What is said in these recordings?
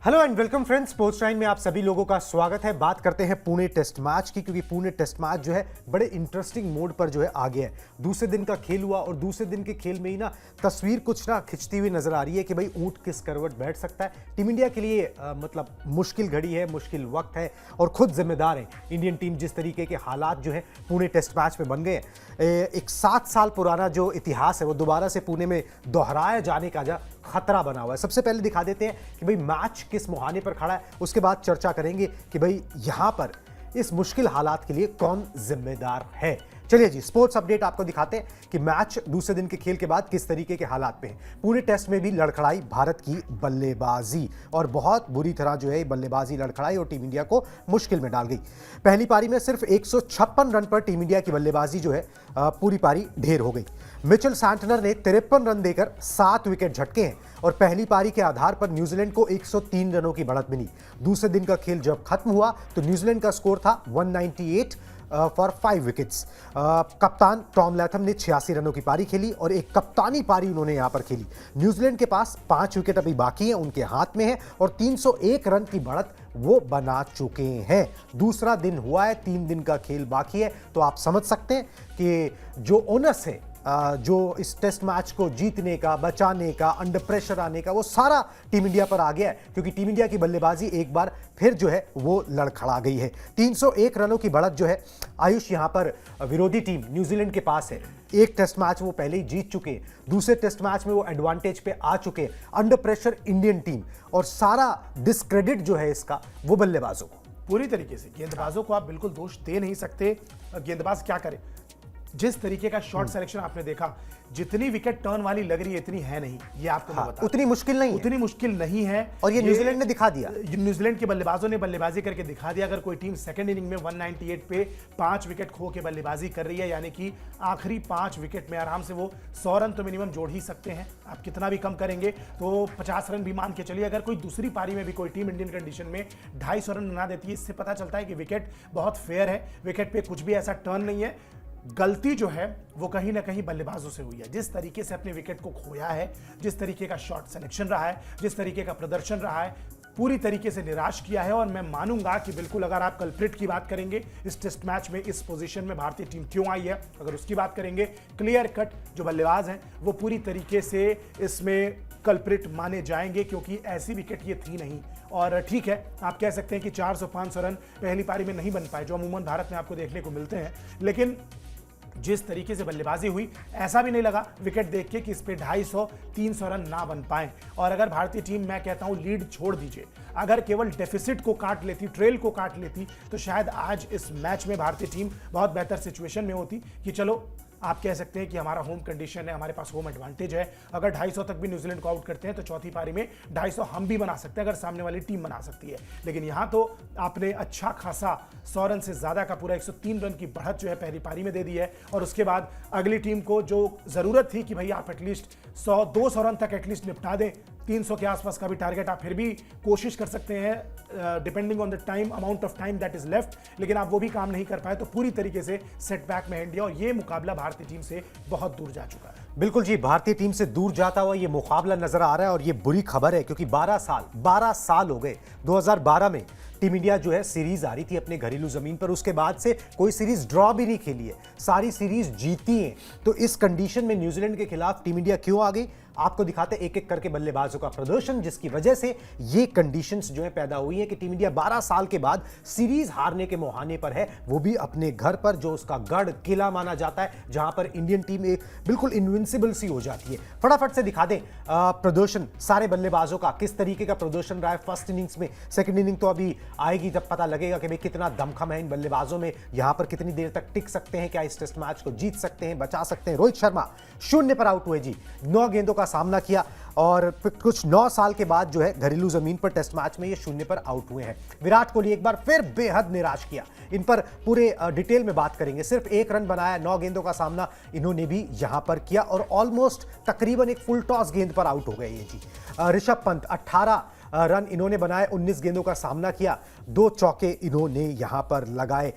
Hello and welcome friends, sports time में आप सभी लोगों का स्वागत है। बात करते हैं पुणे टेस्ट मैच की, क्योंकि पुणे टेस्ट मैच जो है बड़े इंटरेस्टिंग मोड पर जो है आ गया है। दूसरे दिन का खेल हुआ और दूसरे दिन के खेल में ही ना तस्वीर कुछ ना खिंचती हुई नजर आ रही है कि भाई ऊंट किस करवट बैठ सकता है। टीम इंडिया के लिए मतलब मुश्किल घड़ी है, मुश्किल वक्त है और खुद जिम्मेदार है इंडियन टीम। जिस तरीके के हालात जो है पुणे टेस्ट मैच में बन गए हैं, एक 7 साल पुराना जो इतिहास है वो दोबारा से पुणे में दोहराया जाने का खतरा बना हुआ है। सबसे पहले दिखा देते हैं कि भाई मैच किस मुहाने पर खड़ा है, उसके बाद चर्चा करेंगे कि भाई यहां पर इस मुश्किल हालात के लिए कौन जिम्मेदार है। चलिए जी, स्पोर्ट्स अपडेट आपको दिखाते हैं कि मैच दूसरे दिन के खेल के बाद किस तरीके के हालात पे हैं। पुणे टेस्ट में भी लड़खड़ाई भारत की बल्लेबाजी और बहुत बुरी तरह जो है बल्लेबाजी लड़खड़ाई और टीम इंडिया को मुश्किल में डाल गई। पहली पारी में सिर्फ 156 रन पर टीम इंडिया की बल्लेबाजी जो है पूरी पारी ढेर हो गई। मिचेल सैंटनर ने 53 रन देकर 7 विकेट झटके हैं और पहली पारी के आधार पर न्यूजीलैंड को 103 रनों की बढ़त मिली। दूसरे दिन का खेल जब खत्म हुआ तो न्यूजीलैंड का स्कोर था 198 फॉर 5 विकेट्स। कप्तान टॉम लैथम ने 86 रनों की पारी खेली और एक कप्तानी पारी उन्होंने यहां पर खेली। न्यूजीलैंड के पास 5 विकेट अभी बाकी हैं, उनके हाथ में है और 301 रन की बढ़त वो बना चुके हैं। दूसरा दिन हुआ है, 3 दिन का खेल बाकी है, तो आप समझ सकते हैं कि जो ओनस है जो इस टेस्ट मैच को जीतने का, बचाने का, अंडर प्रेशर आने का, वो सारा टीम इंडिया पर आ गया है, क्योंकि टीम इंडिया की बल्लेबाजी एक बार फिर जो है वो लड़खड़ा गई है। 301 रनों की बढ़त जो है आयुष यहां पर विरोधी टीम न्यूजीलैंड के पास है। एक टेस्ट मैच वो पहले ही जीत चुके हैं, दूसरे टेस्ट मैच में वो एडवांटेज पे आ चुके हैं। अंडर प्रेशर इंडियन टीम और सारा डिस्क्रेडिट जो है इसका वो बल्लेबाजों को, पूरी तरीके से गेंदबाजों को आप बिल्कुल दोष दे नहीं सकते। गेंदबाज क्या करे, जिस तरीके का शॉट सिलेक्शन आपने देखा, जितनी विकेट टर्न वाली लग रही है इतनी है नहीं, ये आपको मैं बता, उतनी मुश्किल नहीं है, उतनी मुश्किल नहीं है। और ये न्यूजीलैंड ने दिखा दिया, न्यूजीलैंड के बल्लेबाजों ने बल्लेबाजी करके दिखा दिया। अगर कोई टीम सेकंड इनिंग में 198 पे 5 विकेट खो के बल्लेबाजी कर रही है, यानी कि आखिरी 5 विकेट में आराम से वो 100 रन तो मिनिमम जोड़ ही सकते हैं। आप कितना भी कम करेंगे तो 50 रन भी मान के चलिए। अगर कोई दूसरी पारी में भी कोई टीम इंडियन कंडीशन में 250 रन बना देती है, इससे पता चलता है कि विकेट बहुत फेयर है, विकेट पे कुछ भी ऐसा टर्न नहीं है। गलती जो है वो कहीं ना कहीं बल्लेबाजों से हुई है। जिस तरीके से अपने विकेट को खोया है, जिस तरीके का शॉट सिलेक्शन रहा है, जिस तरीके का प्रदर्शन रहा है, पूरी तरीके से निराश किया है। और मैं मानूंगा कि बिल्कुल, अगर आप कल्प्रिट की बात करेंगे इस टेस्ट मैच में इस पोजीशन में भारतीय टीम क्यों आई है, अगर उसकी बात करेंगे, क्लियर कट जो बल्लेबाज हैं वो पूरी तरीके से इसमें कल्प्रिट माने जाएंगे, क्योंकि ऐसी विकेट ये थी नहीं। और ठीक है, आप कह सकते हैं कि 400-500 रन पहली पारी में नहीं बन पाए, जो अमूमन भारत में आपको देखने को मिलते हैं, लेकिन जिस तरीके से बल्लेबाजी हुई, ऐसा भी नहीं लगा विकेट देख के कि इस पे 250-300 रन ना बन पाए। और अगर भारतीय टीम, मैं कहता हूं लीड छोड़ दीजिए, अगर केवल डेफिसिट को काट लेती, ट्रेल को काट लेती, तो शायद आज इस मैच में भारतीय टीम बहुत बेहतर सिचुएशन में होती कि चलो, आप कह सकते हैं कि हमारा होम कंडीशन है, हमारे पास होम एडवांटेज है। अगर 250 तक भी न्यूजीलैंड को आउट करते हैं तो चौथी पारी में 250 हम भी बना सकते हैं, अगर सामने वाली टीम बना सकती है। लेकिन यहां तो आपने अच्छा खासा 100 रन से ज्यादा का पूरा 103 रन की बढ़त जो है पहली पारी में दे दी है। और उसके बाद अगली टीम को जो जरूरत थी कि भाई आप एटलीस्ट 100-200 रन तक एटलीस्ट निपटा दें, 300 के आसपास का भी टारगेट आप फिर भी कोशिश कर सकते हैं, depending on the time, amount of time that is left, लेकिन आप वो भी काम नहीं कर पाए, तो पूरी तरीके से सेटबैक में इंडिया, और ये मुकाबला भारतीय टीम से बहुत दूर जा चुका है। बिल्कुल जी, भारतीय टीम से दूर जाता हुआ ये मुकाबला नजर आ रहा है और ये बुरी खबर है, क्योंकि 12 साल हो गए। 2012 में टीम इंडिया जो है सीरीज आ रही थी अपने घरेलू जमीन पर, उसके बाद से कोई सीरीज ड्रॉ भी नहीं खेली है, सारी सीरीज जीती है। तो इस कंडीशन में न्यूजीलैंड के खिलाफ टीम इंडिया क्यों आ गई, आपको दिखाते एक एक करके बल्लेबाजों का प्रदर्शन, जिसकी वजह से ये कंडीशंस जो है पैदा हुई है कि टीम इंडिया 12 साल के बाद सीरीज हारने के मुहाने पर है, वो भी अपने घर पर, जो उसका गढ़ किला माना जाता है, जहां पर इंडियन टीम एक बिल्कुल इनविंसिबल सी हो जाती है। फटाफट से दिखा दें प्रदर्शन सारे बल्लेबाजों का, किस तरीके का प्रदर्शन रहा है फर्स्ट इनिंग्स में। सेकंड इनिंग तो अभी आएगी, जब पता लगेगा कि भाई कितना दमखम है इन बल्लेबाजों में, यहां पर कितनी देर तक टिक सकते हैं, क्या इस टेस्ट मैच को जीत सकते हैं, बचा सकते हैं। रोहित शर्मा 0 पर आउट हुए जी, 9 गेंदों का सामना किया और कुछ 9 साल के बाद जो है घरेलू जमीन पर टेस्ट मैच में ये 0 पर आउट हुए हैं। विराट कोहली एक बार फिर बेहद निराश किया, इन पर पूरे डिटेल में बात करेंगे। सिर्फ 1 रन बनाया, 9 गेंदों का सामना इन्होंने भी यहां पर किया और ऑलमोस्ट तकरीबन एक फुल टॉस गेंद पर आउट हो गए ये जी। ऋषभ पंत 18 रन इन्होंने बनाए, 19 गेंदों का सामना किया, 2 चौके इन्होंने यहां पर लगाए।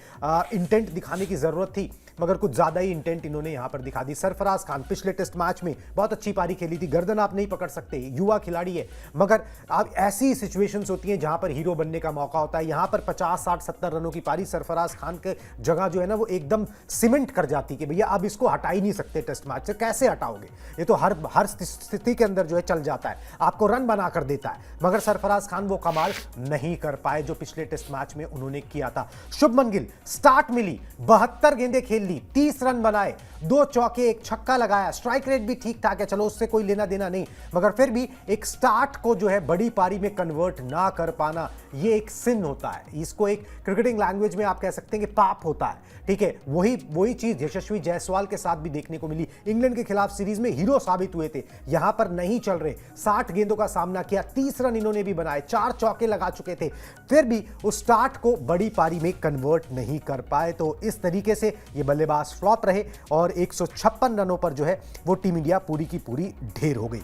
इंटेंट दिखाने की जरूरत थी मगर कुछ ज्यादा ही इंटेंट इन्होंने यहां पर दिखा दी। सरफराज खान पिछले टेस्ट मैच में बहुत अच्छी पारी खेली थी, गर्दन आप नहीं पकड़ सकते, युवा खिलाड़ी है, मगर अब ऐसी सिचुएशंस होती हैं जहां पर हीरो बनने का मौका होता है। यहां पर 50, 60, 70 रनों की पारी सरफराज खान के जगह जो है ना वो एकदम सीमेंट कर जाती कि भैया अब इसको हटा ही नहीं सकते टेस्ट मैच से, कैसे हटाओगे, ये तो हर स्थिति के अंदर जो है चल जाता है, आपको रन बना कर देता है। मगर सरफराज खान वो कमाल नहीं कर पाए जो पिछले टेस्ट मैच में उन्होंने किया था। शुभमन गिल स्टार्ट मिली, 72 गेंदें खेल ली, 30 रन बनाए, 2 चौके, 1 छक्का लगाया, स्ट्राइक रेट भी ठीक ठाक है, चलो उससे कोई लेना देना नहीं, मगर फिर भी एक स्टार्ट को जो है बड़ी पारी में कन्वर्ट ना कर पाना ये एक सिन होता है, इसको एक क्रिकेटिंग लैंग्वेज में आप कह सकते हैं कि पाप होता है। ठीक है, वही चीज यशस्वी जायसवाल के साथ भी देखने को मिली। इंग्लैंड के खिलाफ सीरीज में हीरो साबित हुए थे, यहां पर नहीं चल रहे। 60 गेंदों का सामना किया, 30 रन इन्होंने भी बनाए, 4 चौके लगा चुके थे, फिर भी उस स्टार्ट को बड़ी पारी में कन्वर्ट नहीं कर पाए। तो इस तरीके से ये बल्लेबाज फ्लॉप रहे और 156 रनों पर जो है वो टीम इंडिया पूरी की पूरी ढेर हो गई।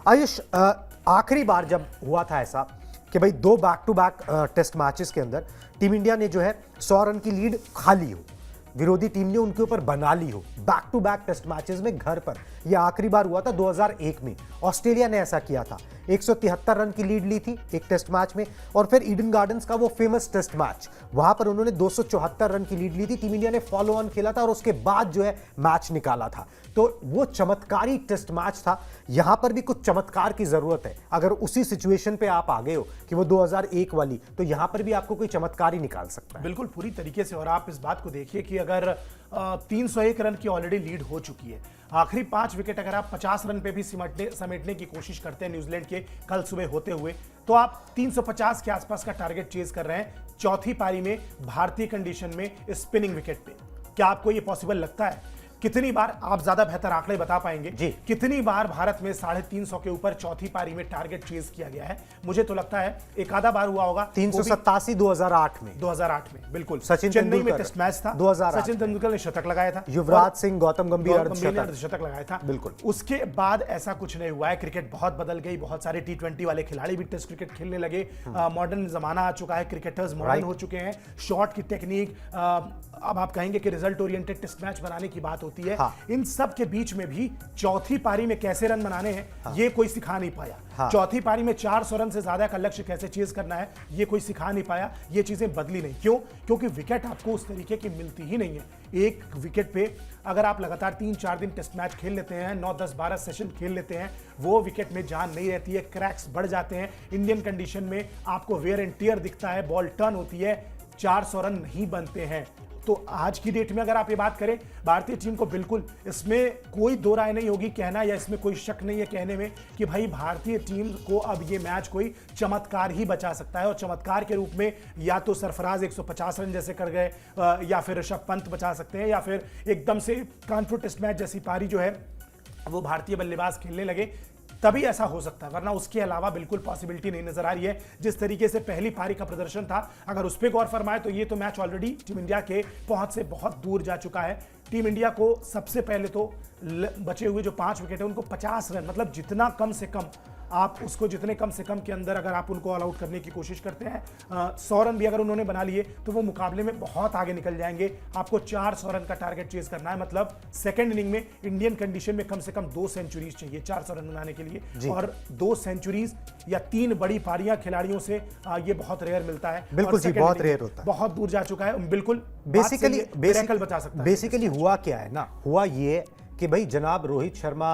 आयुष, आखिरी बार जब हुआ था ऐसा कि भाई 2 back to back test matches के अंदर टीम इंडिया ने जो है 100 रन की लीड खा ली हो, विरोधी टीम ने उनके ऊपर बना ली हो back to back test matches में घर पर, यह आखिरी बार हुआ था 2001 में। ऑस्ट्रेलिया ने ऐसा किया था, 173 रन की लीड ली थी एक टेस्ट मैच में, और फिर ईडन गार्डन्स का वो फेमस टेस्ट मैच, वहां पर उन्होंने 274 रन की लीड ली थी, टीम इंडिया ने फॉलो ऑन खेला था और उसके बाद जो है मैच निकाला था। तो वो चमत्कारी टेस्ट मैच था, यहां पर भी कुछ चमत्कार की जरूरत है। अगर उसी सिचुएशन पे आप आ गए हो कि वो 2001 वाली, तो यहां पर भी आपको कोई चमत्कार ही निकाल सकता है। बिल्कुल पूरी तरीके से। और आप इस बात को देखिए कि अगर 301 रन की ऑलरेडी लीड हो चुकी है, आखिरी 5 विकेट अगर आप 50 रन पे भी समेटने की कोशिश करते हैं न्यूजीलैंड के कल सुबह होते हुए, तो आप 350 के आसपास का टारगेट चेज कर रहे हैं चौथी पारी में भारतीय कंडीशन में स्पिनिंग विकेट पे। क्या आपको यह पॉसिबल लगता है? कितनी बार, आप ज्यादा बेहतर आंकड़े बता पाएंगे जी, कितनी बार भारत में 350 के ऊपर चौथी पारी में टारगेट चेज किया गया है? मुझे तो लगता है एक आधा बार हुआ होगा। 387 2008 में, 2008 में बिल्कुल सचिन चेन्नई में टेस्ट मैच था, 2008 सचिन तेंदुलकर ने शतक लगाया था, युवराज सिंह, गौतम गंभीर अर्धशतक लगाया था। बिल्कुल, उसके बाद ऐसा कुछ नहीं हुआ है। क्रिकेट बहुत बदल गई, बहुत सारे T20 वाले खिलाड़ी भी टेस्ट क्रिकेट खेलने लगे, मॉडर्न जमाना आ चुका है, क्रिकेटर्स मॉडर्न हो चुके हैं, शॉट की टेक्निक, अब आप कहेंगे कि रिजल्ट ओरिएंटेड टेस्ट मैच बनाने की बात होती है। इन सब के बीच में भी चौथी पारी में कैसे रन बनाने हैं ये कोई सिखा नहीं पाया। चौथी पारी में 400 रन से ज्यादा का लक्ष्य कैसे चेज करना है ये कोई सिखा नहीं पाया। ये चीजें बदली नहीं। क्यों? क्योंकि विकेट आपको उस तरीके की मिलती ही नहीं है। एक विकेट पे अगर आप लगातार 3-4 दिन टेस्ट मैच खेल लेते हैं, 9, 10, 12 सेशन खेल लेते हैं, वो विकेट में जान नहीं रहती है, क्रैक्स बढ़ जाते हैं। इंडियन कंडीशन में आपको वेयर एंड टियर दिखता है, बॉल टर्न होती है, 400 रन नहीं बनते हैं। तो आज की डेट में अगर आप ये बात करें, भारतीय टीम को बिल्कुल इसमें कोई दो राय नहीं होगी कहना, या इसमें कोई शक नहीं है कहने में कि भाई भारतीय टीम को अब ये मैच कोई चमत्कार ही बचा सकता है। और चमत्कार के रूप में या तो सरफराज 150 रन जैसे कर गए, या फिर ऋषभ पंत बचा सकते हैं, या फिर एकदम से कानपुर टेस्ट मैच जैसी पारी जो है वो भारतीय बल्लेबाज खेलने लगे, तभी ऐसा हो सकता है, वरना उसके अलावा बिल्कुल पॉसिबिलिटी नहीं नजर आ रही है। जिस तरीके से पहली पारी का प्रदर्शन था, अगर उस पर गौर फरमाए तो ये तो मैच ऑलरेडी टीम इंडिया के पहुंच से बहुत दूर जा चुका है। टीम इंडिया को सबसे पहले तो बचे हुए जो 5 विकेट है उनको 50 रन, मतलब जितना कम से कम आप उसको, जितने कम से कम के अंदर अगर आप उनको ऑल आउट करने की कोशिश करते हैं, 100 रन भी अगर उन्होंने बना लिए तो वो मुकाबले में बहुत आगे निकल जाएंगे। आपको 400 रन का टारगेट चेज करना है, मतलब सेकंड इनिंग में इंडियन कंडीशन में कम से कम 2 सेंचुरीज चाहिए 400 रन बनाने के लिए, और 2 सेंचुरीज या 3 बड़ी पारियां खिलाड़ियों से ये बहुत रेयर मिलता है। बिल्कुल जी, बहुत रेयर होता है, बहुत दूर जा चुका है। बिल्कुल बेसिकली बता सकता है। बेसिकली हुआ क्या है ना, हुआ ये कि भाई जनाब रोहित शर्मा,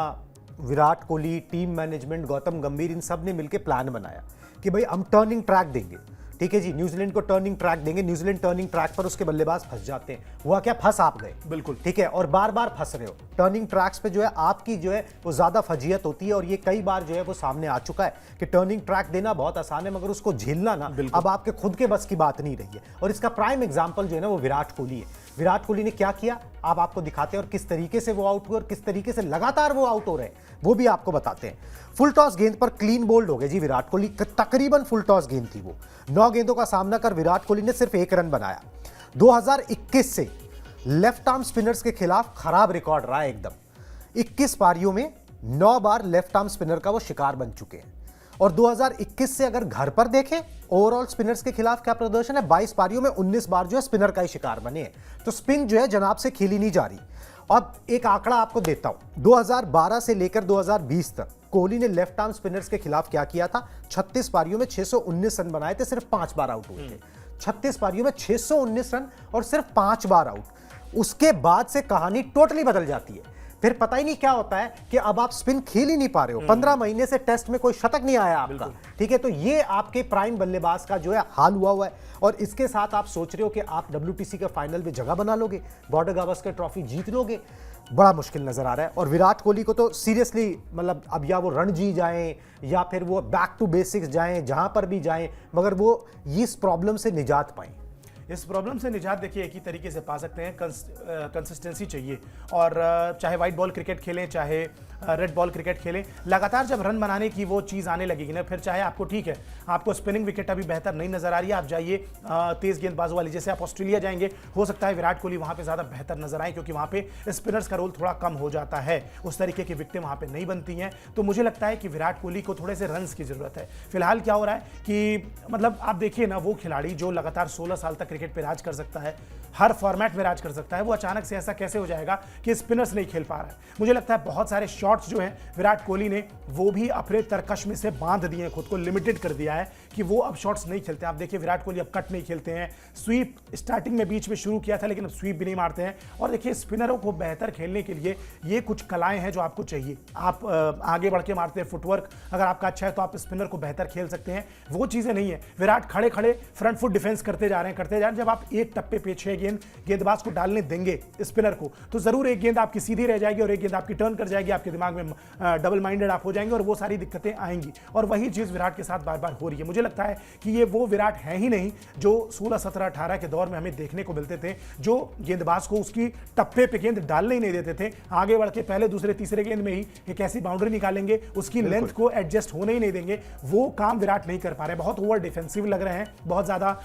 विराट कोहली, टीम मैनेजमेंट, गौतम गंभीर, इन सब ने मिलकर प्लान बनाया कि भाई हम टर्निंग ट्रैक देंगे। ठीक है जी, न्यूजीलैंड को टर्निंग ट्रैक देंगे, न्यूजीलैंड टर्निंग ट्रैक पर उसके बल्लेबाज फंस जाते हैं। हुआ क्या, फंस आप गए। बिल्कुल ठीक है, और बार बार फंस रहे हो टर्निंग ट्रैक्स पे, जो है आपकी जो है वो ज्यादा फजीयत होती है, और ये कई बार जो है वो सामने आ चुका है कि टर्निंग ट्रैक देना बहुत आसान है, मगर उसको झेलना ना अब आपके खुद के बस की बात नहीं रही है। और इसका प्राइम एग्जाम्पल जो है ना वो विराट कोहली है। विराट कोहली ने क्या किया आप आपको दिखाते हैं, और किस तरीके से वो आउट हुए और किस तरीके से लगातार वो आउट हो रहे हैं वो भी आपको बताते हैं। फुल टॉस गेंद पर क्लीन बोल्ड हो गए जी विराट कोहली, तकरीबन फुल टॉस गेंद थी वो। 9 गेंदों का सामना कर विराट कोहली ने सिर्फ 1 रन बनाया। 2021 से लेफ्ट आर्म स्पिनर्स के खिलाफ खराब रिकॉर्ड रहा है एकदम। 21 पारियों में 9 बार लेफ्ट आर्म स्पिनर का वो शिकार बन चुके हैं। और 2021 से अगर घर पर देखें ओवरऑल स्पिनर्स के खिलाफ क्या प्रदर्शन है, 22 पारियों में 19 बार जो है स्पिनर का ही शिकार बने हैं। तो स्पिन जो है जनाब से खेली नहीं जा रही। अब एक आंकड़ा आपको देता हूं, 2012 से लेकर 2020 तक कोहली ने लेफ्ट आर्म स्पिनर्स के खिलाफ क्या किया था, 36 पारियों में 619 रन बनाए थे, सिर्फ 5 बार आउट हुए थे। 36 पारियों में 619 रन और सिर्फ 5 बार आउट। उसके बाद से कहानी टोटली बदल जाती है। फिर पता ही नहीं क्या होता है कि अब आप स्पिन खेल ही नहीं पा रहे हो। 15 महीने से टेस्ट में कोई शतक नहीं आया आपका, ठीक है। तो ये आपके प्राइम बल्लेबाज का जो है हाल हुआ है। और इसके साथ आप सोच रहे हो कि आप WTC के फाइनल में जगह बना लोगे, बॉर्डर गावस्कर ट्रॉफी जीत लोगे, बड़ा मुश्किल नजर आ रहा है। और विराट कोहली को तो सीरियसली मतलब अब या वो रणजी जाएं या फिर वो बैक टू बेसिक्स जाएं, जहां पर भी जाएं, मगर वो इस प्रॉब्लम से निजात पाएं। इस प्रॉब्लम से निजात देखिए एक ही तरीके से पा सकते हैं, कंसिस्टेंसी चाहिए। और चाहे वाइट बॉल क्रिकेट खेलें, चाहे रेड बॉल क्रिकेट खेलें, लगातार जब रन बनाने की वो चीज़ आने लगेगी ना, फिर चाहे आपको ठीक है, आपको स्पिनिंग विकेट अभी बेहतर नहीं नजर आ रही है, आप जाइए तेज गेंदबाजों वाली, जैसे आप ऑस्ट्रेलिया जाएंगे, हो सकता है विराट कोहली वहाँ पे ज़्यादा बेहतर नजर आए, क्योंकि वहाँ पे स्पिनर्स का रोल थोड़ा कम हो जाता है, उस तरीके की विकेटें वहाँ पे नहीं बनती हैं। तो मुझे लगता है कि विराट कोहली को थोड़े से रन्स की जरूरत है। फिलहाल क्या हो रहा है कि मतलब आप देखिए ना, वो खिलाड़ी जो लगातार 16 साल तक क्रिकेट पे राज कर सकता है, हर फॉर्मेट में राज कर सकता है, वो अचानक से ऐसा कैसे हो जाएगा कि स्पिनर्स नहीं खेल पा रहा है। मुझे लगता है बहुत सारे शॉट्स जो हैं विराट कोहली ने वो भी अपने तरकश में से बांध दिए हैं, खुद को लिमिटेड कर दिया है कि वो अब शॉट्स नहीं खेलते हैं। आप देखिए विराट कोहली अब कट नहीं खेलते हैं, स्वीप स्टार्टिंग में बीच में शुरू किया था, लेकिन अब स्वीप भी नहीं मारते हैं। और देखिए स्पिनरों को बेहतर खेलने के लिए ये कुछ कलाएं हैं जो आपको चाहिए। आप आगे बढ़ के मारते हैं, फुटवर्क अगर आपका अच्छा है तो आप स्पिनर को बेहतर खेल सकते हैं, वो चीज़ें नहीं है। विराट खड़े खड़े फ्रंट फुट डिफेंस करते जा रहे हैं। जब आप एक टप्पे पे 6 गेंद गेंदबाज को डालने देंगे स्पिनर को, तो जरूर एक गेंद आपकी सीधी रह जाएगी और एक गेंद आपकी टर्न कर जाएगी, आपके दिमाग में डबल माइंडेड आप हो जाएंगे और वो सारी दिक्कतें आएंगी। और वही चीज़ विराट के साथ बार बार हो रही है। मुझे लगता है कि ये वो विराट है ही नहीं जो 16, 17, 18 के दौर में हमें देखने को मिलते थे, जो गेंदबाज को उसकी टप्पे पे गेंद डालने ही नहीं देते थे। आगे बढ़ के पहले, दूसरे, तीसरे गेंद में ही एक ऐसी बाउंड्री निकालेंगे, उसकी लेंथ को एडजस्ट होने ही नहीं देंगे। वो काम विराट नहीं कर पा रहे, बहुत ओवर डिफेंसिव लग रहे हैं, बहुत ज्यादा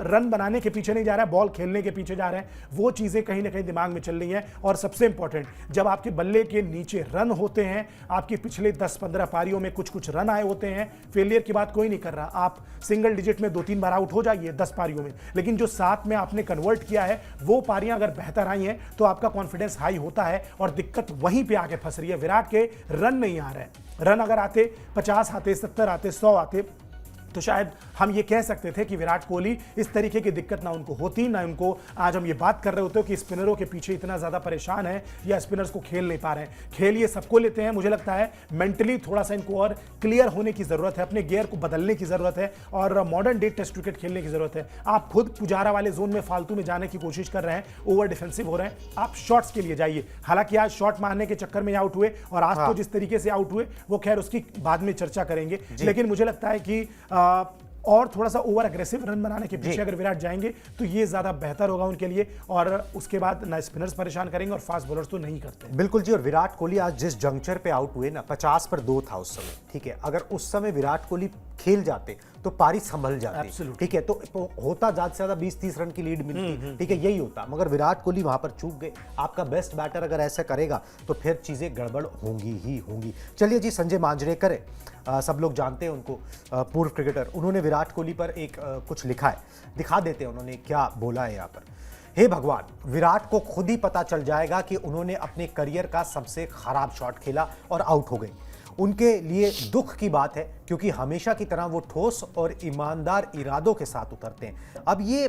रन बनाने के पीछे नहीं जा रहा है, बॉल खेलने के पीछे जा रहे हैं। वो चीजें कहीं ना कहीं दिमाग में चल रही हैं। और सबसे इंपॉर्टेंट, जब आपके बल्ले के नीचे रन होते हैं, आपके पिछले 10-15 पारियों में कुछ रन आए होते हैं, फेलियर की बात कोई नहीं कर रहा, आप सिंगल डिजिट में 2-3 बार आउट हो जाइए 10 पारियों में, लेकिन जो 7 में आपने कन्वर्ट किया है, वो पारियां अगर बेहतर आई हैं तो आपका कॉन्फिडेंस हाई होता है। और दिक्कत वहीं पे आके फंस रही है, विराट के रन नहीं आ रहे हैं। रन अगर आते, 50 आते, 70 आते, 100 आते, तो शायद हम ये कह सकते थे कि विराट कोहली इस तरीके की दिक्कत ना उनको होती, ना उनको आज हम ये बात कर रहे होते कि स्पिनरों के पीछे इतना ज़्यादा परेशान है या स्पिनर्स को खेल नहीं पा रहे हैं। खेल ये सबको लेते हैं। मुझे लगता है मेंटली थोड़ा सा इनको और क्लियर होने की ज़रूरत है, अपने गियर को बदलने की ज़रूरत है और मॉडर्न डे टेस्ट क्रिकेट खेलने की ज़रूरत है। आप खुद पुजारा वाले जोन में फालतू में जाने की कोशिश कर रहे हैं, ओवर डिफेंसिव हो रहे हैं, आप शॉट्स के लिए जाइए। हालांकि आज शॉट मारने के चक्कर में आउट हुए और आज तो जिस तरीके से आउट हुए वो खैर उसकी बाद में चर्चा करेंगे, लेकिन मुझे लगता है कि और थोड़ा सा ओवर अग्रेसिव रन बनाने के पीछे अगर विराट जाएंगे तो ये ज्यादा बेहतर होगा उनके लिए। और उसके बाद ना स्पिनर्स परेशान करेंगे और फास्ट बॉलर्स तो नहीं करते। बिल्कुल जी। और विराट कोहली आज जिस जंक्चर पे आउट हुए ना, 50 पर 2 था उस समय, ठीक है। अगर उस समय विराट कोहली खेल जाते तो पारी संभल जाती, ठीक है। तो होता ज्यादा से ज्यादा 20-30 रन की लीड मिलती, ठीक है, यही होता। मगर विराट कोहली वहां पर चूक गए। आपका बेस्ट बैटर अगर ऐसा करेगा तो फिर चीजें गड़बड़ होंगी ही होंगी। चलिए जी, संजय मांजरेकर है, सब लोग जानते हैं उनको, पूर्व क्रिकेटर। उन्होंने विराट कोहली पर एक कुछ लिखा है, दिखा देते हैं उन्होंने क्या बोला है यहाँ पर। हे भगवान, विराट को खुद ही पता चल जाएगा कि उन्होंने अपने करियर का सबसे खराब शॉट खेला और आउट हो गई। उनके लिए दुख की बात है, क्योंकि हमेशा की तरह वो ठोस और ईमानदार इरादों के साथ उतरते हैं। अब ये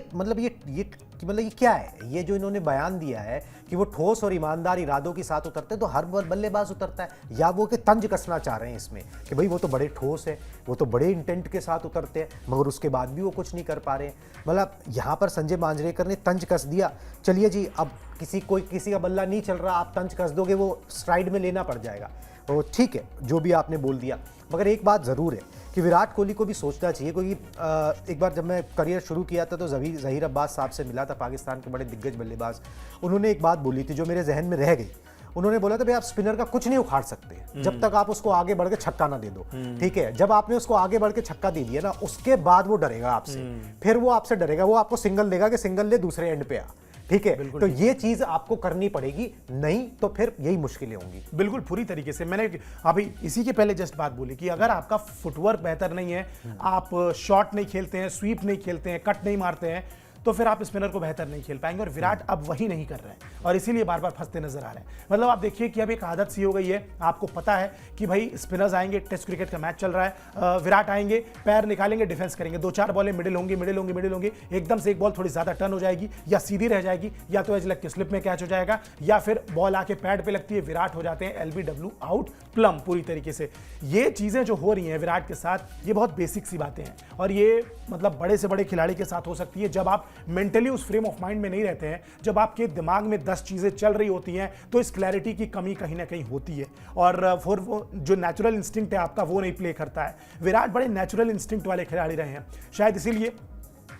क्या है, ये जो इन्होंने बयान दिया है कि वो ठोस और ईमानदार इरादों के साथ उतरते हैं, तो हर बल्लेबाज उतरता है, या वो कि तंज कसना चाह रहे हैं इसमें कि भाई वो तो बड़े ठोस है, वो तो बड़े इंटेंट के साथ उतरते हैं, मगर उसके बाद भी वो कुछ नहीं कर पा रहे हैं। मतलब यहाँ पर संजय मांजरेकर ने तंज कस दिया। चलिए जी, अब किसी का बल्ला नहीं चल रहा, आप तंज कस दोगे, वो स्ट्राइड में लेना पड़ जाएगा। तो ठीक है, जो भी आपने बोल दिया, मगर एक बात ज़रूर है कि विराट कोहली को भी सोचना चाहिए। क्योंकि एक बार जब मैं करियर शुरू किया था तो ज़हीर अब्बास साहब से मिला था, पाकिस्तान के बड़े दिग्गज बल्लेबाज। उन्होंने एक बात बोली थी जो मेरे जहन में रह गई। उन्होंने बोला था भाई, आप स्पिनर का कुछ नहीं उखाड़ सकते जब तक आप उसको आगे बढ़ के छक्का ना दे दो, ठीक है। जब आपने उसको आगे बढ़ के छक्का दे दिया ना, उसके बाद वो डरेगा आपसे, फिर वो आपसे डरेगा, वो आपको सिंगल देगा कि सिंगल ले, दूसरे एंड पे आ, ठीक है, तो ये चीज आपको करनी पड़ेगी, नहीं तो फिर यही मुश्किलें होंगी। बिल्कुल पूरी तरीके से। मैंने अभी इसी के पहले जस्ट बात बोली कि अगर आपका फुटवर्क बेहतर नहीं है, आप शॉट नहीं खेलते हैं, स्वीप नहीं खेलते हैं, कट नहीं मारते हैं, तो फिर आप स्पिनर को बेहतर नहीं खेल पाएंगे। और विराट अब वही नहीं कर रहे हैं और इसीलिए बार बार फंसते नजर आ रहे हैं। मतलब आप देखिए कि अब एक आदत सी हो गई है, आपको पता है कि भाई स्पिनर्स आएंगे, टेस्ट क्रिकेट का मैच चल रहा है, विराट आएंगे, पैर निकालेंगे, डिफेंस करेंगे, 2-4 बॉलें मिडिल होंगी, एकदम से एक बॉल थोड़ी ज्यादा टर्न हो जाएगी या सीधी रह जाएगी, या तो एज लग के स्लिप में कैच हो जाएगा, या फिर बॉल आके पैड पे लगती है, विराट हो जाते हैं LBW आउट प्लम पूरी तरीके से। ये चीजें जो हो रही हैं विराट के साथ, ये बहुत बेसिक सी बातें हैं और ये मतलब बड़े से बड़े खिलाड़ी के साथ हो सकती है जब आप मेंटली उस फ्रेम ऑफ माइंड में नहीं रहते हैं, जब आपके दिमाग में 10 चीजें चल रही होती हैं, तो इस क्लैरिटी की कमी कहीं ना कहीं होती है और फिर वो जो नेचुरल इंस्टिंक्ट है आपका वो नहीं प्ले करता है। विराट बड़े नेचुरल इंस्टिंक्ट वाले खिलाड़ी रहे हैं, शायद इसीलिए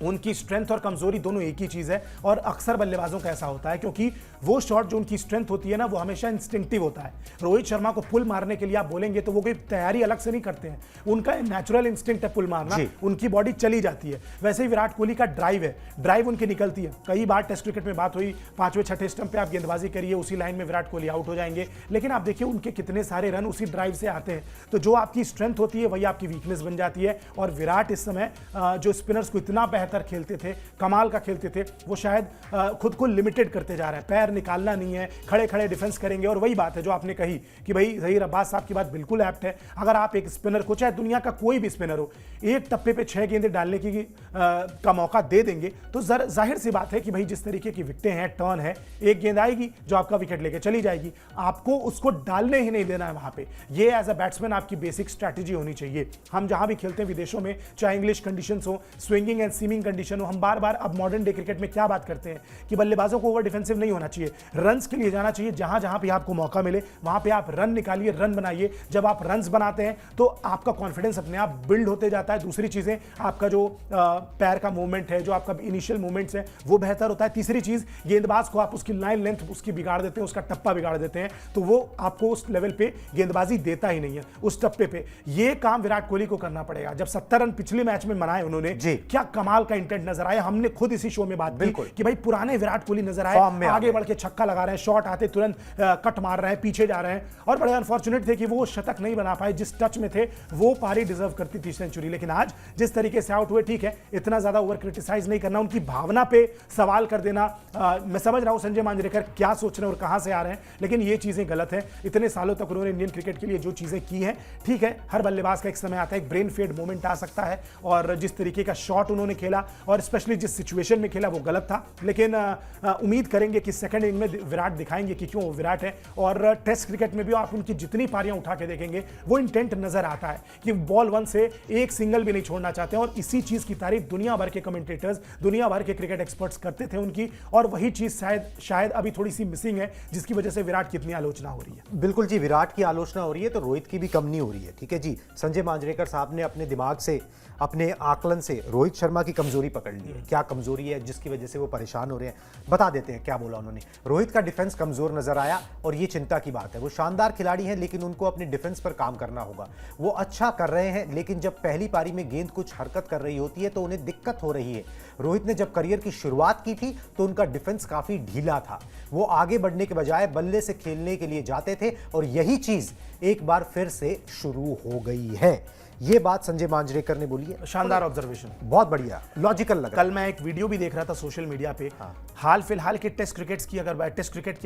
उनकी स्ट्रेंथ और कमजोरी दोनों एक ही चीज है। और अक्सर बल्लेबाजों का ऐसा होता है क्योंकि वो शॉट जो उनकी स्ट्रेंथ होती है ना, वो हमेशा इंस्टिंक्टिव होता है। रोहित शर्मा को पुल मारने के लिए आप बोलेंगे तो वो कोई तैयारी अलग से नहीं करते हैं, उनका नेचुरल इंस्टिंक्ट है पुल मारना, उनकी बॉडी चली जाती है। वैसे ही विराट कोहली का ड्राइव है, ड्राइव उनकी निकलती है। कई बार टेस्ट क्रिकेट में बात हुई, 5वें-6ठे स्टंप पे आप गेंदबाजी करिए, उसी लाइन में विराट कोहली आउट हो जाएंगे, लेकिन आप देखिए उनके कितने सारे रन उसी ड्राइव से आते हैं। तो जो आपकी स्ट्रेंथ होती है वही आपकी वीकनेस बन जाती है। और विराट इस समय जो स्पिनर्स को इतना बेहतर खेलते थे, कमाल का खेलते थे, वो शायद खुद को लिमिटेड करते जा रहे हैं। पैर निकालना नहीं है, खड़े खड़े डिफेंस करेंगे। और वही बात है जो आपने कही कि भाई ज़हीर अब्बास साहब की बात बिल्कुल एप्ट है। अगर आप एक स्पिनर को, चाहे दुनिया का कोई भी स्पिनर हो, एक टप्पे पे 6 गेंदें डालने का मौका दे देंगे तो जाहिर सी बात है कि भाई जिस तरीके की विकेटें हैं, टर्न है, एक गेंद आएगी जो आपका विकेट लेके चली जाएगी, आपको उसको डालने ही नहीं देना है वहां पे। ये एज अ बैट्समैन आपकी बेसिक स्ट्रैटेजी होनी चाहिए। हम जहां भी खेलते हैं विदेशों में, चाहे इंग्लिश कंडीशंस हो, स्विंगिंग एंड सीमिंग कंडीशन हो, हम बार बार अब मॉडर्न डे क्रिकेट में क्या बात करते हैं कि बल्लेबाजों को ओवर डिफेंसिव नहीं होना चाहिए, रन्स के लिए जाना चाहिए। जहां जहां भी आपको मौका मिले वहां पे आप रन निकालिए, रन बनाइए। जब आप रन्स बनाते हैं तो आपका कॉन्फिडेंस अपने आप बिल्ड होते जाता है। दूसरी चीजें, आपका जो पैर का मूवमेंट है, जो आपका इनिशियल मूवमेंट्स है, वो बेहतर होता है। तीसरी चीज, गेंदबाज को आप उसकी लाइन लेंथ उसकी बिगाड़ देते हैं, उसका टप्पा बिगाड़ देते हैं, तो वो आपको उस लेवल पे गेंदबाजी देता ही नहीं है, उस टप्पे पे। ये काम विराट कोहली को करना पड़ेगा। जब 70 रन पिछले मैच में बनाए उन्होंने, क्या कमाल का इंटेंट नजर आया। हमने खुद इसी शो में बात की कि भाई पुराने विराट कोहली नजर आए, आगे बढ़ के छक्का लगा रहे हैं, शॉट आते तुरंत कट मार रहे हैं, पीछे जा रहे हैं। और बड़े अनफॉर्चुनेट थे कि वो शतक नहीं बना पाए, जिस टच में थे वो पारी डिजर्व करती थी, सेंचुरी। लेकिन आज जिस तरीके से आउट हुए, ठीक है, इतना ज्यादा ओवर क्रिटिसाइज नहीं करना, उनकी भावना पे सवाल कर देना। मैं समझ रहा हूं संजय मांजरेकर क्या सोच रहे हैं और कहां से आ रहे हैं, लेकिन ये चीजें गलत है। इतने सालों तक उन्होंने इंडियन क्रिकेट के लिए जो चीजें की हैं, ठीक है, हर बल्लेबाज का एक समय आता है, एक ब्रेन फेड मोमेंट आ सकता है। और जिस तरीके का शॉट उन्होंने खेला और स्पेशली जिस सिचुएशन में खेला वो गलत था। लेकिन उम्मीद करेंगे कि सेकंड इनिंग में विराट दिखाएंगे कि क्यों वो विराट है। और टेस्ट क्रिकेट में भी आप उनकी जितनी पारियां उठा के देखेंगे वो इंटेंट नजर आता है कि बॉल 1 से एक सिंगल भी नहीं छोड़ना चाहते हैं। और इसी चीज की तारीफ दुनिया भर के कमेंटेटर्स, दुनिया भर के क्रिकेट एक्सपर्ट्स करते थे उनकी। और वही चीज शायद अभी थोड़ी सी मिसिंग है, जिसकी वजह से विराट की इतनी आलोचना हो रही है। बिल्कुल जी, विराट की आलोचना हो रही है तो रोहित की भी कम नहीं हो रही है। ठीक है जी, संजय मांजरेकर साहब ने अपने दिमाग से, अपने आकलन से रोहित शर्मा की कमजोरी पकड़ ली है। क्या कमजोरी है जिसकी वजह से वो परेशान हो रहे हैं, बता देते हैं क्या बोला उन्होंने। रोहित का डिफेंस कमजोर नजर आया और ये चिंता की बात है। वो शानदार खिलाड़ी हैं लेकिन उनको अपने डिफेंस पर काम करना होगा। वो अच्छा कर रहे हैं लेकिन जब पहली पारी में गेंद कुछ हरकत कर रही होती है तो उन्हें दिक्कत हो रही है। रोहित ने जब करियर की शुरुआत की थी तो उनका डिफेंस काफी ढीला था। वो आगे बढ़ने के बजाय बल्ले से खेलने के लिए जाते थे और यही चीज एक बार फिर से शुरू हो गई है। ये बात संजय मांजरेकर ने बोली है। शानदार ऑब्जर्वेशन, बहुत बढ़िया, लॉजिकल लगा। कल मैं एक वीडियो भी देख रहा था सोशल मीडिया पे। हाल फिलहाल के टेस्ट क्रिकेट की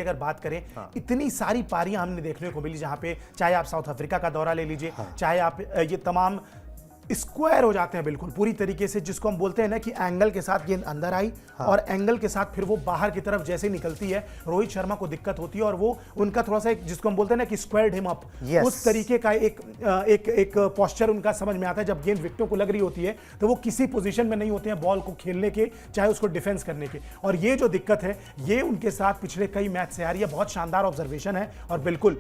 अगर बात करें, इतनी सारी पारियां हमने देखने को मिली जहां पे चाहे आप साउथ अफ्रीका का दौरा ले लीजिए, चाहे आप ये तमाम स्क्वायर हो जाते हैं बिल्कुल पूरी तरीके से, जिसको हम बोलते हैं ना कि एंगल के साथ गेंद अंदर आई और एंगल के साथ फिर वो बाहर की तरफ जैसे निकलती है, रोहित शर्मा को दिक्कत होती है। और वो उनका थोड़ा सा जिसको हम बोलते हैं ना कि स्क्वायर्ड हिम अप, उस तरीके का एक पोस्चर उनका समझ में आता है। जब गेंद विकेटों को लग रही होती है तो वो किसी पोजीशन में नहीं होते हैं बॉल को खेलने के, चाहे उसको डिफेंस करने के। और ये जो दिक्कत है ये उनके साथ पिछले कई मैच से आ रही है। बहुत शानदार ऑब्जर्वेशन है। और बिल्कुल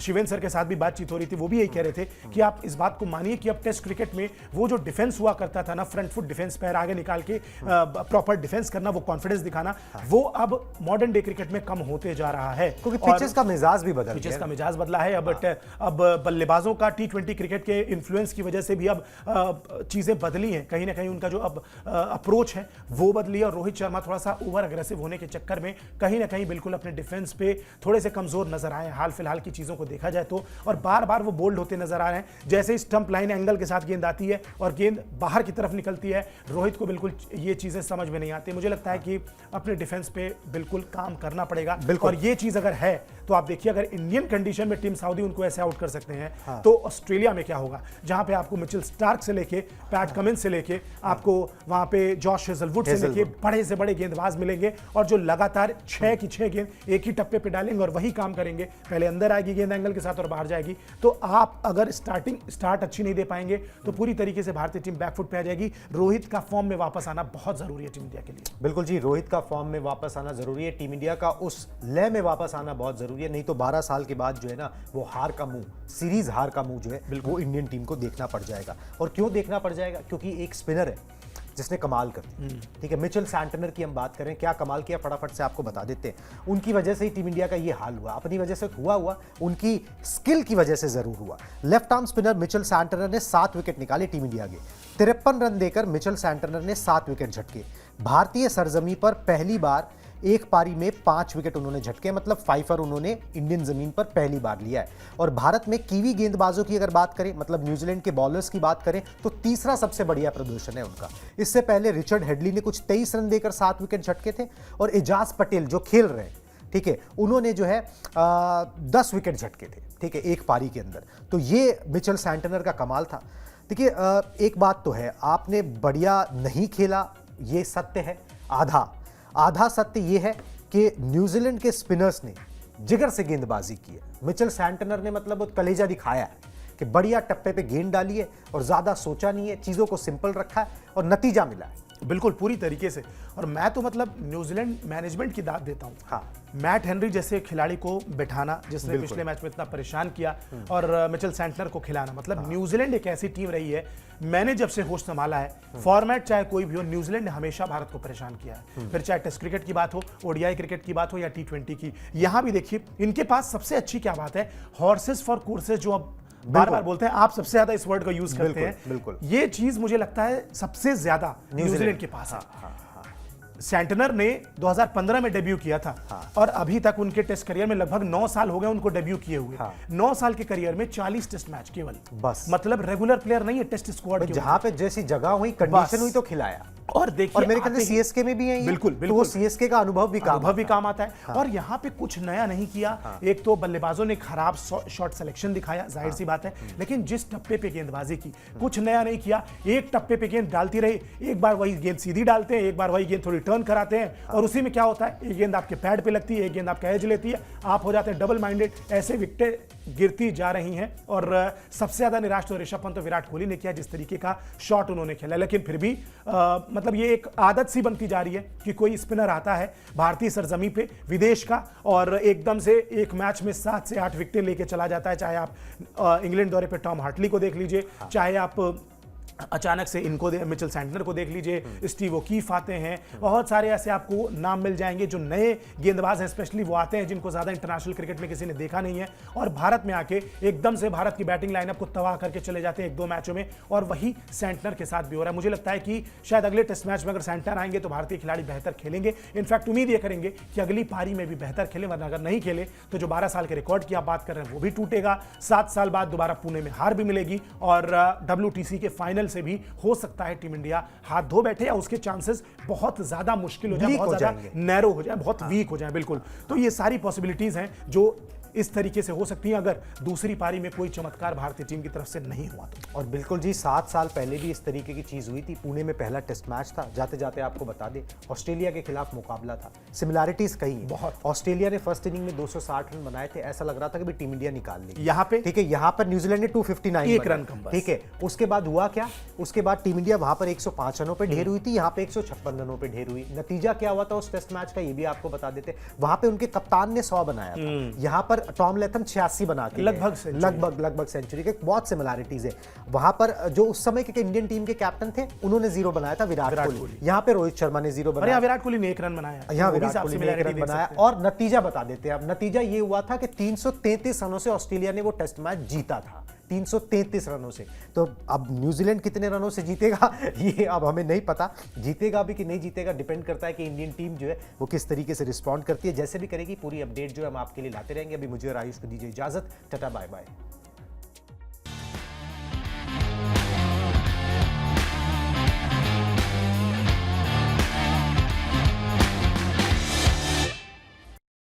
शिवेंद्र सर के साथ भी बातचीत हो रही थी, वो भी यही कह रहे थे कि आप इस बात को मानिए कि अब टेस्ट टेस्ट क्रिकेट में वो जो डिफेंस हुआ करता था ना, फ्रंट फुट डिफेंस, पैर आगे निकाल के प्रॉपर डिफेंस करना, वो कॉन्फिडेंस दिखाना, वो अब मॉडर्न डे क्रिकेट में कम होते जा रहा है, क्योंकि पिचेस का मिजाज भी बदल पिचेस गया का मिजाज बदला है। अब बल्लेबाजों का T20 क्रिकेट के इन्फ्लुएंस की वजह से भी अब चीजें बदली हैं, कहीं ना कहीं उनका जो अब अप्रोच है वो बदली है, और रोहित शर्मा थोड़ा सा ओवर अग्रेसिव होने के चक्कर में कहीं ना कहीं बिल्कुल अपने डिफेंस पे थोड़े से कमजोर नजर आए हाल फिलहाल की चीजों को देखा जाए तो, और बार बार वो बोल्ड होते नजर आ रहे हैं। जैसे ही स्टंप लाइन एंगल के साथ गेंद आती है और गेंद बाहर की तरफ निकलती है, रोहित को बिल्कुल ये चीजें समझ में नहीं आती। मुझे लगता है कि अपने डिफेंस पे बिल्कुल काम करना पड़ेगा, और ये चीज अगर है तो आप देखिए, अगर इंडियन कंडीशन में टीम सऊदी उनको ऐसे आउट कर सकते हैं, तो ऑस्ट्रेलिया में क्या होगा, जहां पे आपको मिचेल स्टार्क से लेके पैट कमिंस से लेके आपको वहां पे जॉश हेजलवुड से लेके बड़े से बड़े गेंदबाज मिलेंगे, और जो लगातार 6 की 6 गेंद एक ही टप्पे पे डालेंगे और वही काम करेंगे, पहले अंदर आएगी गेंद एंगल के साथ और बाहर जाएगी। तो आप अगर स्टार्ट अच्छी नहीं दे पाएंगे तो पूरी तरीके से भारतीय टीम बैकफुट पे आ जाएगी। रोहित का फॉर्म में वापस आना बहुत जरूरी है टीम इंडिया के लिए। बिल्कुल जी, रोहित का फॉर्म में वापस आना जरूरी है, टीम इंडिया का उस लय में वापस आना बहुत जरूरी है, नहीं तो 12 साल के बाद जो है ना, वो हार का मुंह, सीरीज हार का मुंह जो है वो इंडियन टीम को देखना पड़ जाएगा। और क्यों देखना पड़ जाएगा? क्योंकि एक स्पिनर है जिसने कमाल कर दी, ठीक है, मिचेल सैंटनर की हम बात करें, क्या कमाल किया फटाफट से आपको बता देते हैं। उनकी वजह से ही टीम इंडिया का ये हाल हुआ, अपनी वजह से हुआ, उनकी स्किल की वजह से जरूर हुआ। Left arm spinner Mitchell Santner ने 7 विकेट निकाले टीम इंडिया के, 53 रन देकर मिचेल सैंटनर ने 7 विकेट झटके। भारतीय सरजमी पर पहली बार एक पारी में 5 विकेट उन्होंने झटके, मतलब फाइफर उन्होंने इंडियन जमीन पर पहली बार लिया है। और भारत में कीवी गेंदबाजों की अगर बात करें, मतलब न्यूजीलैंड के बॉलर्स की बात करें, तो तीसरा सबसे बढ़िया प्रदर्शन है उनका। इससे पहले रिचर्ड हेडली ने कुछ 23 रन देकर 7 विकेट झटके थे, और एजाज पटेल जो खेल रहे हैं, ठीक है, उन्होंने जो है 10 विकेट झटके थे, ठीक है, एक पारी के अंदर। तो ये मिचेल सैंटनर का कमाल था। देखिए, एक बात तो है, आपने बढ़िया नहीं खेला, ये सत्य है। आधा सत्य यह है कि न्यूजीलैंड के स्पिनर्स ने जिगर से गेंदबाजी की है। मिचेल सैंटनर ने मतलब वो कलेजा दिखाया है कि बढ़िया टप्पे पे गेंद डाली है और ज्यादा सोचा नहीं है, चीजों को सिंपल रखा है और नतीजा मिला है। बिल्कुल पूरी तरीके से। और मैं तो मतलब न्यूजीलैंड मैनेजमेंट की दाद देता हूँ। हाँ, मैट हेनरी जैसे खिलाड़ी को बिठाना जिसने पिछले मैच में इतना परेशान किया, और मिचेल सैंटनर को खिलाना, मतलब न्यूजीलैंड एक ऐसी टीम रही है, मैंने जब से होश संभाला है, फॉर्मेट चाहे कोई भी हो, न्यूजीलैंड ने हमेशा भारत को परेशान किया है। फिर चाहे टेस्ट क्रिकेट की बात हो, ओडीआई क्रिकेट की बात हो, या T20 की। यहां भी देखिए, इनके पास सबसे अच्छी क्या बात है, हॉर्सेस फॉर कोर्सेस, जो अब बार बार बोलते हैं, आप सबसे ज्यादा इस वर्ड का यूज करते हैं। बिल्कुल। ये चीज मुझे लगता है सबसे ज्यादा न्यूजीलैंड के पास है। सैंटनर ने 2015 में डेब्यू किया था, और अभी तक उनके टेस्ट करियर में लगभग 9 साल हो गए उनको डेब्यू किए हुए। 9 साल के करियर में 40 टेस्ट मैच केवल, बस, मतलब रेगुलर प्लेयर नहीं है, टेस्ट स्क्वाड के जहां पे जैसी जगह हुई, कंडीशन हुई तो खिलाया। और देखिए, और मेरे ख्याल से सीएसके में भी है, बिल्कुल तो वो सीएसके का अनुभव भी काम आता है। और यहाँ पे कुछ नया नहीं किया। एक तो बल्लेबाजों ने खराब शॉट सिलेक्शन दिखाया, जाहिर सी बात है, लेकिन जिस टप्पे पे गेंदबाजी की, कुछ नया नहीं किया। एक टप्पे पे गेंद डालती रही, एक बार वही गेंद सीधी डालते हैं, एक बार वही गेंद थोड़ी टर्न कराते हैं, और उसी में क्या होता है, एक गेंद आपके पैड पे लगती है, एक गेंद आपका एज लेती है, आप हो जाते हैं डबल माइंडेड। ऐसे विकेटें गिरती जा रही हैं, और सबसे ज्यादा निराश तो ऋषभ पंत और विराट कोहली ने किया, जिस तरीके का शॉट उन्होंने खेला। लेकिन फिर भी मतलब ये एक आदत सी बनती जा रही है कि कोई स्पिनर आता है भारतीय सरजमी पे, विदेश का, और एकदम से एक मैच में 7 से 8 विकेटें लेके चला जाता है। चाहे आप इंग्लैंड दौरे पे टॉम हार्टली को देख लीजिए, चाहे आप अचानक से इनको मिचेल सैंटनर को देख लीजिए, स्टीव ओकीफ आते हैं, बहुत सारे ऐसे आपको नाम मिल जाएंगे जो नए गेंदबाज हैं, स्पेशली वो आते हैं जिनको ज्यादा इंटरनेशनल क्रिकेट में किसी ने देखा नहीं है, और भारत में आके एकदम से भारत की बैटिंग लाइनअप को तबाह करके चले जाते हैं 1-2 मैचों में। और वही सैंटनर के साथ भी हो रहा है। मुझे लगता है कि शायद अगले टेस्ट मैच में अगर सैंटनर आएंगे तो भारतीय खिलाड़ी बेहतर खेलेंगे। इनफैक्ट उम्मीद ये करेंगे कि अगली पारी में भी बेहतर खेलें, वरना अगर नहीं खेले तो जो 12 साल के रिकॉर्ड की आप बात कर रहे हैं वो भी टूटेगा। 7 साल बाद दोबारा पुणे में हार भी मिलेगी, और WTC के फाइनल से भी हो सकता है टीम इंडिया हाथ धो बैठे, या उसके चांसेस बहुत ज्यादा मुश्किल हो जाए, बहुत ज्यादा नैरो हो जाए, बहुत वीक हो जाए। बिल्कुल। तो ये सारी पॉसिबिलिटीज हैं जो इस तरीके से हो सकती है अगर दूसरी पारी में कोई चमत्कार भारतीय टीम की तरफ से नहीं हुआ तो। और बिल्कुल जी, 7 साल पहले भी इस तरीके की चीज हुई थी। पुणे में पहला टेस्ट मैच था, जाते जाते आपको बता दें ऑस्ट्रेलिया के खिलाफ मुकाबला था। सिमिलैरिटीज कई हैं बहुत। ऑस्ट्रेलिया ने फर्स्ट इनिंग में 260 रन बनाए थे, ऐसा लग रहा था कि टीम इंडिया निकाल लेगी। यहाँ पे ठीक है, यहाँ पर न्यूजीलैंड ने 259 1 रन कम बस। ठीक है, उसके बाद हुआ क्या, उसके बाद टीम इंडिया वहां पर 105 रनों पर ढेर हुई थी, यहाँ पे 156 रनों पर ढेर हुई। नतीजा क्या हुआ था उस टेस्ट मैच का, ये भी आपको बता देते। वहां पे उनके कप्तान ने 100 बनाया था, यहाँ पर टॉम लेथम 86 बना के लगभग गए। सेंचुरी। लगभग सेंचुरी के बहुत सिमिलैरिटीज है वहां पर। जो उस समय के इंडियन टीम के कैप्टन थे उन्होंने 0 बनाया था, विराट कोहली। यहाँ पे रोहित शर्मा ने 0 और बनाया, यहाँ विराट कोहली ने 1 रन बनाया, यहाँ वो भी विराट आप कोहली ने 1 similarity रन देख बनाया। सकते हैं। और नतीजा बता देते हैं अब। नतीजा ये हुआ था कि 333 रनों से ऑस्ट्रेलिया ने वो टेस्ट मैच जीता था, 333 रनों से। तो अब न्यूजीलैंड कितने रनों से जीतेगा ये अब हमें नहीं पता। जीतेगा भी कि नहीं जीतेगा डिपेंड करता है कि इंडियन टीम जो है वो किस तरीके से रिस्पॉन्ड करती है। जैसे भी करेगी पूरी अपडेट जो है हम आपके लिए लाते रहेंगे। अभी मुझे और आयुष को दीजिए इजाजत, टाटा बाय बाय।